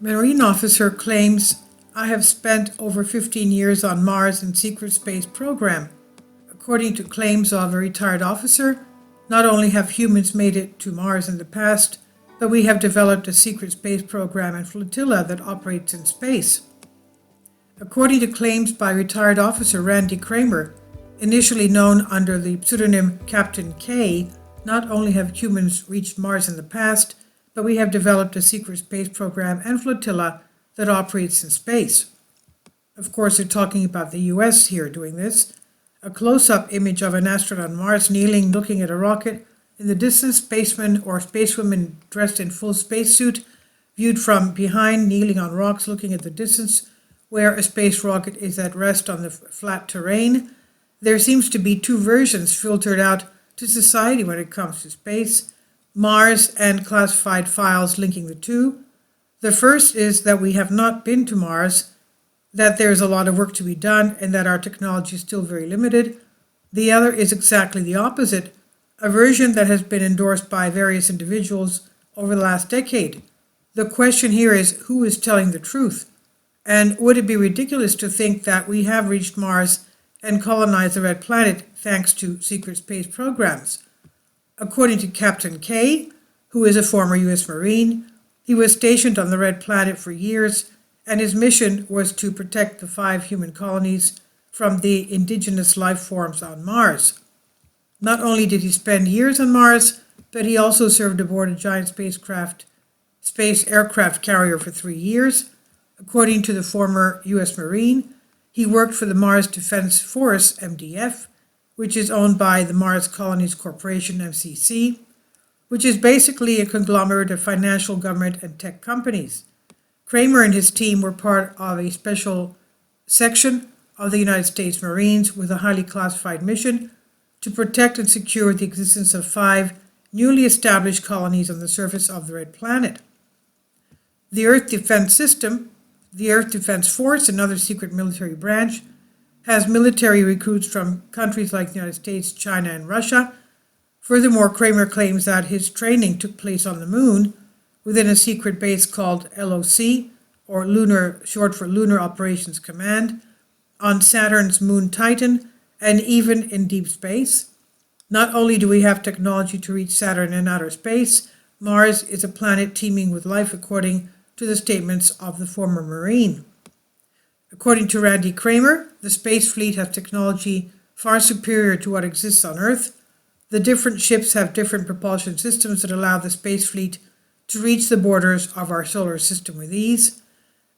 Marine officer claims, "I have spent over 15 years on Mars in secret space program." According to claims of a retired officer, not only have humans made it to Mars in the past, but we have developed a secret space program and flotilla that operates in space. According to claims by retired officer Randy Kramer, initially known under the pseudonym Captain K, not only have humans reached Mars in the past, but we have developed a secret space program and flotilla that operates in space. Of course, they're talking about the US here doing this. A close-up image of an astronaut on Mars kneeling, looking at a rocket. In the distance, spacemen or spacewomen dressed in full spacesuit, viewed from behind, kneeling on rocks, looking at the distance, where a space rocket is at rest on the flat terrain. There seems to be two versions filtered out to society when it comes to space, Mars and classified files linking the two. The first is that we have not been to Mars, that there's a lot of work to be done, and that our technology is still very limited. The other is exactly the opposite, a version that has been endorsed by various individuals over the last decade. The question here is, who is telling the truth? And would it be ridiculous to think that we have reached Mars and colonized the Red Planet thanks to secret space programs? According to Captain K, who is a former U.S. Marine, he was stationed on the Red Planet for years, and his mission was to protect the 5 human colonies from the indigenous life forms on Mars. Not only did he spend years on Mars, but he also served aboard a giant space aircraft carrier for 3 years. According to the former U.S. Marine, he worked for the Mars Defense Force, MDF, which is owned by the Mars Colonies Corporation, MCC, which is basically a conglomerate of financial, government, and tech companies. Kramer and his team were part of a special section of the United States Marines with a highly classified mission to protect and secure the existence of 5 newly established colonies on the surface of the Red Planet. The Earth Defense System, the Earth Defense Force, another secret military branch, has military recruits from countries like the United States, China, and Russia. Furthermore, Kramer claims that his training took place on the moon within a secret base called LOC, or short for Lunar Operations Command, on Saturn's moon Titan, and even in deep space. Not only do we have technology to reach Saturn and outer space, Mars is a planet teeming with life, according to the statements of the former Marine. According to Randy Kramer, the space fleet has technology far superior to what exists on Earth. The different ships have different propulsion systems that allow the space fleet to reach the borders of our solar system with ease.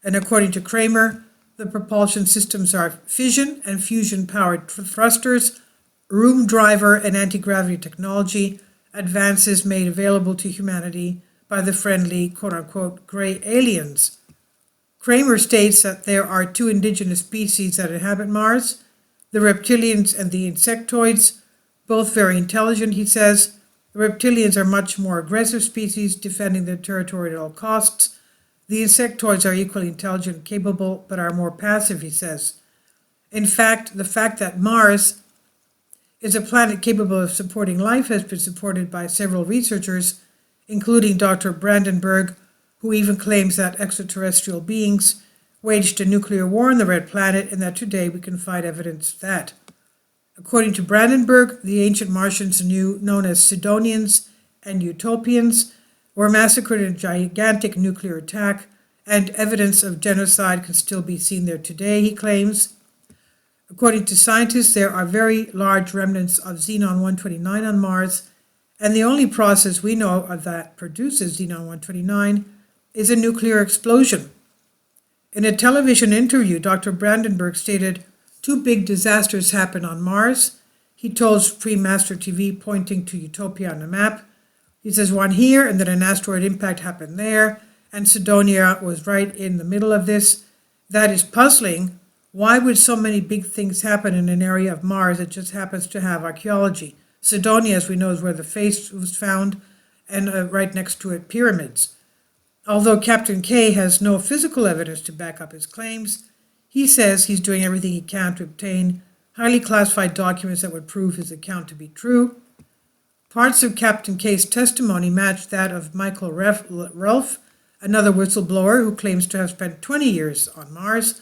And according to Kramer, the propulsion systems are fission and fusion-powered thrusters, room driver and anti-gravity technology, advances made available to humanity by the friendly, quote-unquote, gray aliens. Kramer states that there are 2 indigenous species that inhabit Mars, the reptilians and the insectoids, both very intelligent, he says. The reptilians are much more aggressive species, defending their territory at all costs. The insectoids are equally intelligent and capable, but are more passive, he says. In fact, the fact that Mars is a planet capable of supporting life has been supported by several researchers, including Dr. Brandenburg, who even claims that extraterrestrial beings waged a nuclear war on the Red Planet, and that today we can find evidence of that. According to Brandenburg, the ancient Martians, known as Sidonians and Utopians, were massacred in a gigantic nuclear attack, and evidence of genocide can still be seen there today, he claims. According to scientists, there are very large remnants of xenon-129 on Mars, and the only process we know of that produces xenon-129 is a nuclear explosion. In a television interview, Dr. Brandenburg stated, 2 big disasters happened on Mars. He told Supreme Master TV, pointing to Utopia on the map. He says one here, and then an asteroid impact happened there, and Sidonia was right in the middle of this. That is puzzling. Why would so many big things happen in an area of Mars that just happens to have archaeology? Sidonia, as we know, is where the face was found, and right next to it, pyramids. Although Captain K has no physical evidence to back up his claims, he says he's doing everything he can to obtain highly classified documents that would prove his account to be true. Parts of Captain K's testimony match that of Michael Relf, another whistleblower who claims to have spent 20 years on Mars.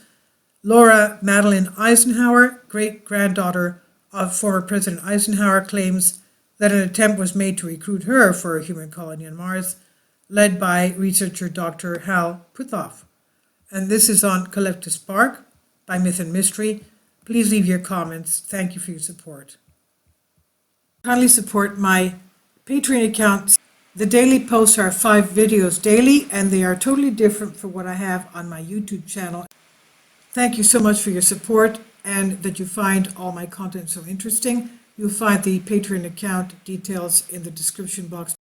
Laura Madeline Eisenhower, great-granddaughter of former President Eisenhower, claims that an attempt was made to recruit her for a human colony on Mars, led by researcher Dr. Hal Puthoff. And this is on Collective Spark by Myth and Mystery. Please leave your comments. Thank you for your support. Kindly support my Patreon account. The daily posts are 5 videos daily, and they are totally different from what I have on my YouTube channel. Thank you so much for your support and that you find all my content so interesting. You'll find the Patreon account details in the description box.